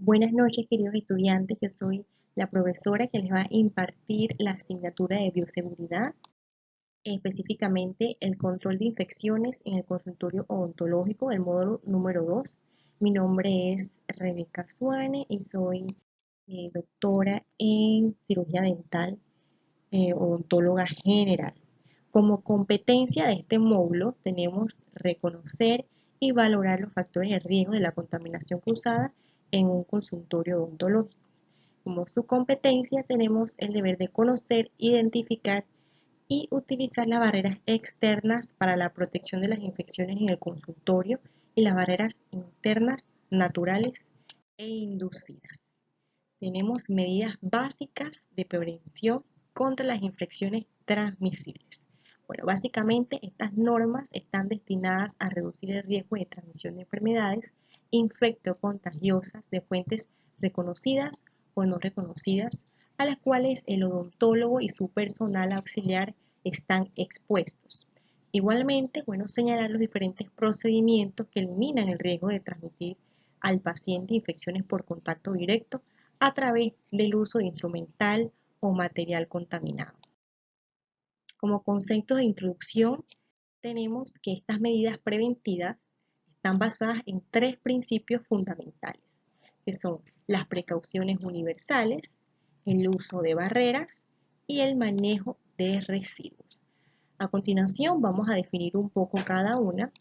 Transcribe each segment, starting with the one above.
Buenas noches, queridos estudiantes. Yo soy la profesora que les va a impartir la asignatura de bioseguridad, específicamente el control de infecciones en el consultorio odontológico del módulo número 2. Mi nombre es Rebeca Suane y soy doctora en cirugía dental, odontóloga general. Como competencia de este módulo tenemos reconocer y valorar los factores de riesgo de la contaminación cruzada en un consultorio odontológico. Como su competencia tenemos el deber de conocer, identificar y utilizar las barreras externas para la protección de las infecciones en el consultorio y las barreras internas naturales e inducidas. Tenemos medidas básicas de prevención contra las infecciones transmisibles. Bueno, básicamente estas normas están destinadas a reducir el riesgo de transmisión de enfermedades infectocontagiosas de fuentes reconocidas o no reconocidas, a las cuales el odontólogo y su personal auxiliar están expuestos. Igualmente, bueno, señalar los diferentes procedimientos que eliminan el riesgo de transmitir al paciente infecciones por contacto directo a través del uso de instrumental o material contaminado. Como concepto de introducción, tenemos que estas medidas preventivas están basadas en tres principios fundamentales, que son las precauciones universales, el uso de barreras y el manejo de residuos. A continuación vamos a definir un poco cada una.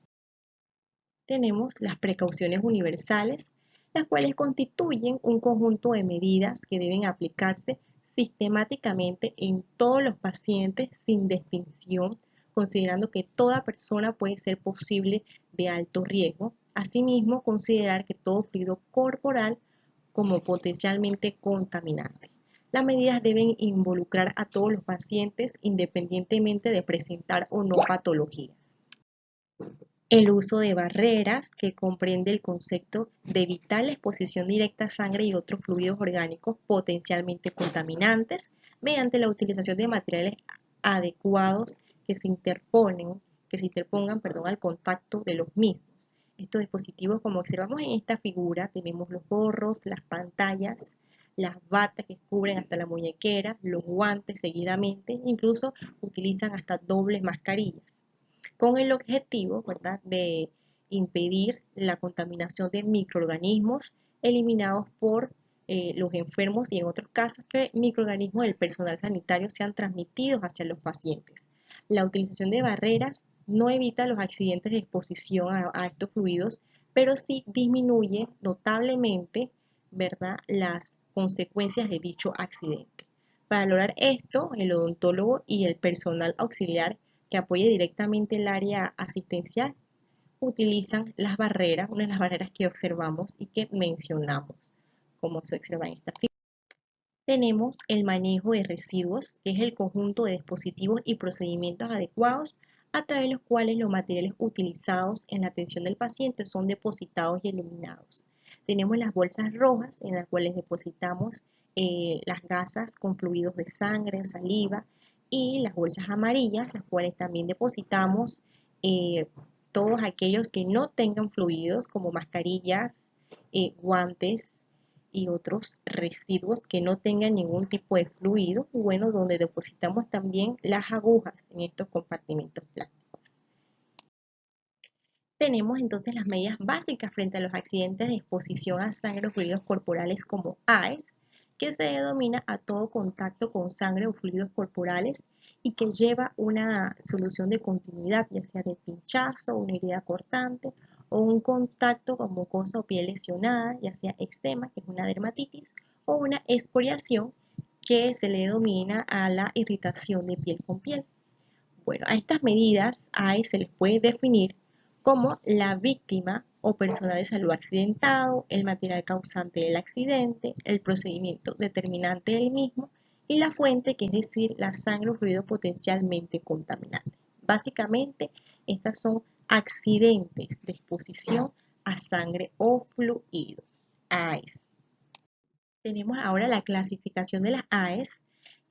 Tenemos las precauciones universales, las cuales constituyen un conjunto de medidas que deben aplicarse sistemáticamente en todos los pacientes sin distinción, considerando que toda persona puede ser posible de alto riesgo. Asimismo, considerar que todo fluido corporal como potencialmente contaminante. Las medidas deben involucrar a todos los pacientes independientemente de presentar o no patologías. El uso de barreras, que comprende el concepto de evitar la exposición directa a sangre y otros fluidos orgánicos potencialmente contaminantes mediante la utilización de materiales adecuados que se interpongan, al contacto de los mismos. Estos dispositivos, como observamos en esta figura, tenemos los gorros, las pantallas, las batas que cubren hasta la muñequera, los guantes seguidamente, incluso utilizan hasta dobles mascarillas con el objetivo, ¿verdad?, de impedir la contaminación de microorganismos eliminados por los enfermos y en otros casos que microorganismos del personal sanitario sean transmitidos hacia los pacientes. La utilización de barreras no evita los accidentes de exposición a estos fluidos, pero sí disminuye notablemente, ¿verdad?, las consecuencias de dicho accidente. Para lograr esto, el odontólogo y el personal auxiliar que apoye directamente el área asistencial utilizan las barreras, una de las barreras que observamos y que mencionamos, como se observa en esta figura. Tenemos el manejo de residuos, que es el conjunto de dispositivos y procedimientos adecuados a través de los cuales los materiales utilizados en la atención del paciente son depositados y eliminados. Tenemos las bolsas rojas en las cuales depositamos las gasas con fluidos de sangre, saliva, y las bolsas amarillas, las cuales también depositamos todos aquellos que no tengan fluidos como mascarillas, guantes, y otros residuos que no tengan ningún tipo de fluido, y bueno, donde depositamos también las agujas en estos compartimentos plásticos. Tenemos entonces las medidas básicas frente a los accidentes de exposición a sangre o fluidos corporales como AES, que se denomina a todo contacto con sangre o fluidos corporales y que lleva una solución de continuidad, ya sea de pinchazo, una herida cortante o un contacto con mucosa o piel lesionada, ya sea eczema, que es una dermatitis, o una escoriación, que se le denomina a la irritación de piel con piel. Bueno, a estas medidas se les puede definir como la víctima o personal de salud accidentado, el material causante del accidente, el procedimiento determinante del mismo y la fuente, que es decir, la sangre o fluido potencialmente contaminante. Básicamente, estas son accidentes de exposición a sangre o fluido, AES. Tenemos ahora la clasificación de las AES,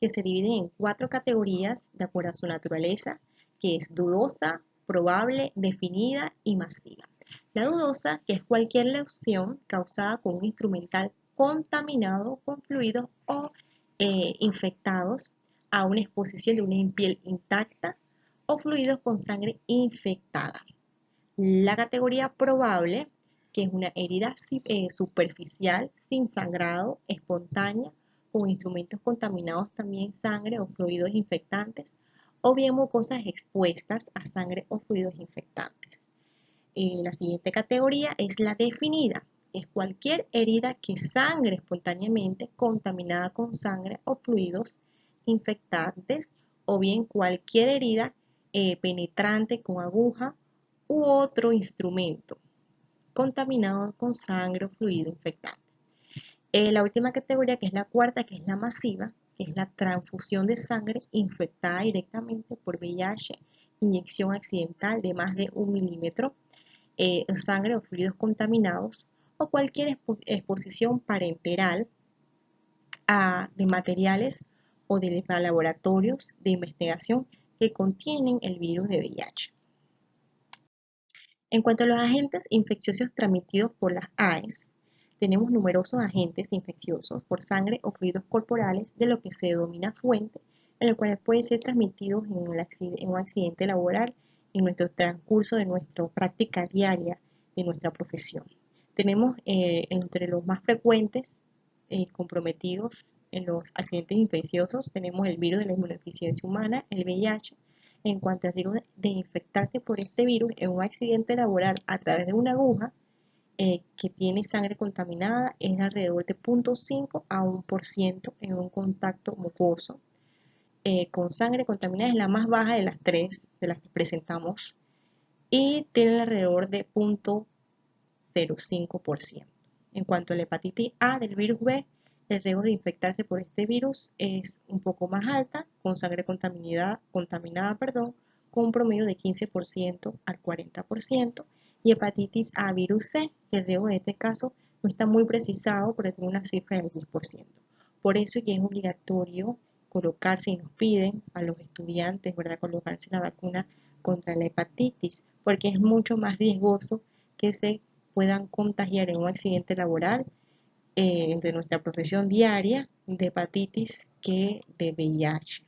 que se dividen en 4 categorías de acuerdo a su naturaleza, que es dudosa, probable, definida y masiva. La dudosa, que es cualquier lesión causada con un instrumental contaminado con fluidos o infectados a una exposición de una piel intacta o fluidos con sangre infectada. La categoría probable, que es una herida superficial, sin sangrado, espontánea, con instrumentos contaminados también sangre o fluidos infectantes, o bien mucosas expuestas a sangre o fluidos infectantes. La siguiente categoría es la definida. Es cualquier herida que sangre espontáneamente contaminada con sangre o fluidos infectantes, o bien cualquier herida penetrante con aguja u otro instrumento contaminado con sangre o fluido infectante. La última categoría, que es la cuarta, que es la masiva, que es la transfusión de sangre infectada directamente por VIH, inyección accidental de más de 1 milímetro, sangre o fluidos contaminados, o cualquier exposición parenteral de materiales o de laboratorios de investigación que contienen el virus de VIH. En cuanto a los agentes infecciosos transmitidos por las AES, tenemos numerosos agentes infecciosos por sangre o fluidos corporales de lo que se denomina fuente, en el cual pueden ser transmitidos en un accidente laboral en nuestro transcurso de nuestra práctica diaria de nuestra profesión. Tenemos entre los más frecuentes comprometidos en los accidentes infecciosos, tenemos el virus de la inmunodeficiencia humana, el VIH. En cuanto al riesgo de infectarse por este virus en un accidente laboral a través de una aguja que tiene sangre contaminada, es alrededor de 0,5 a 1% en un contacto mucoso. Con sangre contaminada es la más baja de las tres de las que presentamos y tiene alrededor de 0,05%. En cuanto a la hepatitis A del virus B, el riesgo de infectarse por este virus es un poco más alta, con sangre contaminada, con un promedio de 15% al 40%, y hepatitis A virus C, el riesgo en este caso no está muy precisado, pero tiene una cifra del 10%. Por eso es que es obligatorio colocarse, y nos piden a los estudiantes, ¿verdad?, colocarse la vacuna contra la hepatitis, porque es mucho más riesgoso que se puedan contagiar en un accidente laboral de nuestra profesión diaria de hepatitis que de VIH.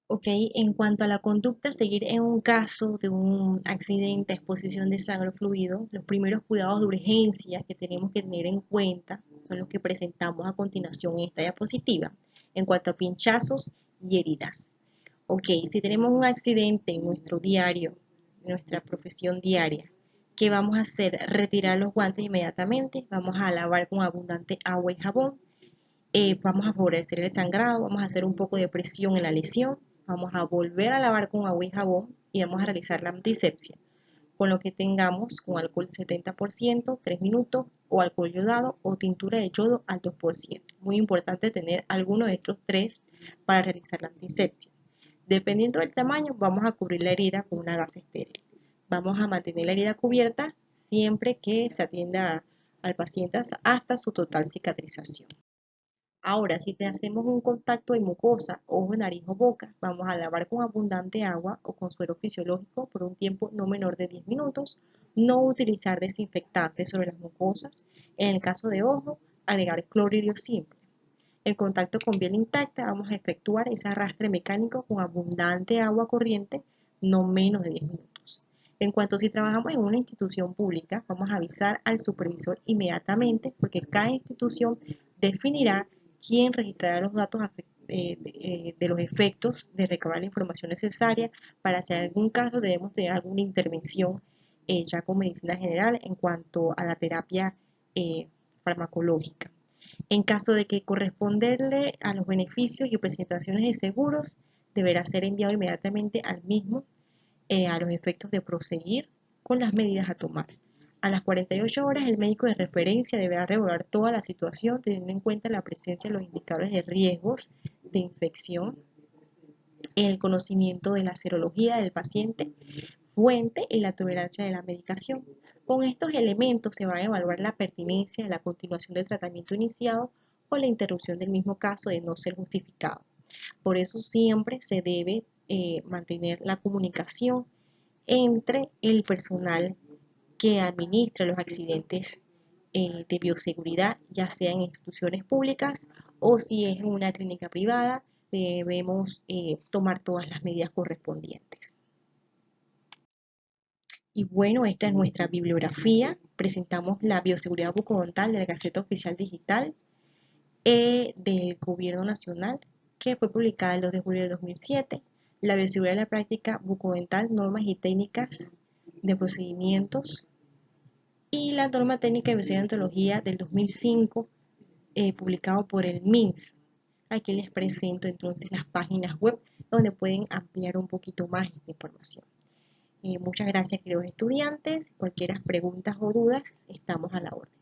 Ok, en cuanto a la conducta a seguir en un caso de un accidente, exposición de sangre o fluido, los primeros cuidados de urgencia que tenemos que tener en cuenta son los que presentamos a continuación en esta diapositiva, en cuanto a pinchazos y heridas. Ok, si tenemos un accidente en nuestro diario, en nuestra profesión diaria, ¿qué vamos a hacer? Retirar los guantes inmediatamente, vamos a lavar con abundante agua y jabón, vamos a favorecer el sangrado, vamos a hacer un poco de presión en la lesión, vamos a volver a lavar con agua y jabón y vamos a realizar la antisepsia, con lo que tengamos con alcohol 70%, 3 minutos, o alcohol yodado o tintura de yodo al 2%. Muy importante tener alguno de estos tres para realizar la antisepsia. Dependiendo del tamaño, vamos a cubrir la herida con una gasa estéril. Vamos a mantener la herida cubierta siempre que se atienda al paciente hasta su total cicatrización. Ahora, si te hacemos un contacto de mucosa, ojo, nariz o boca, vamos a lavar con abundante agua o con suero fisiológico por un tiempo no menor de 10 minutos. No utilizar desinfectantes sobre las mucosas. En el caso de ojo, agregar clorhidrato simple. En contacto con piel intacta, vamos a efectuar ese arrastre mecánico con abundante agua corriente, no menos de 10 minutos. En cuanto si trabajamos en una institución pública, vamos a avisar al supervisor inmediatamente, porque cada institución definirá quién registrará los datos de los efectos de recabar la información necesaria para si en algún caso debemos tener alguna intervención ya con medicina general en cuanto a la terapia farmacológica. En caso de que corresponderle a los beneficios y presentaciones de seguros, deberá ser enviado inmediatamente al mismo a los efectos de proseguir con las medidas a tomar. A las 48 horas, el médico de referencia deberá revolver toda la situación teniendo en cuenta la presencia de los indicadores de riesgos de infección, el conocimiento de la serología del paciente, fuente y la tolerancia de la medicación. Con estos elementos se va a evaluar la pertinencia de la continuación del tratamiento iniciado o la interrupción del mismo caso de no ser justificado. Por eso siempre se debe mantener la comunicación entre el personal que administra los accidentes de bioseguridad, ya sea en instituciones públicas o si es en una clínica privada, debemos tomar todas las medidas correspondientes. Y bueno, esta es nuestra bibliografía. Presentamos la bioseguridad bucodental de la Gaceta Oficial Digital del Gobierno Nacional, que fue publicada el 2 de julio de 2007. La bioseguridad de la práctica bucodental, normas y técnicas de procedimientos. Y la norma técnica de bioseguridad de odontología del 2005, publicado por el MINS. Aquí les presento entonces las páginas web donde pueden ampliar un poquito más esta información. Muchas gracias, queridos estudiantes. Cualquier preguntas o dudas, estamos a la orden.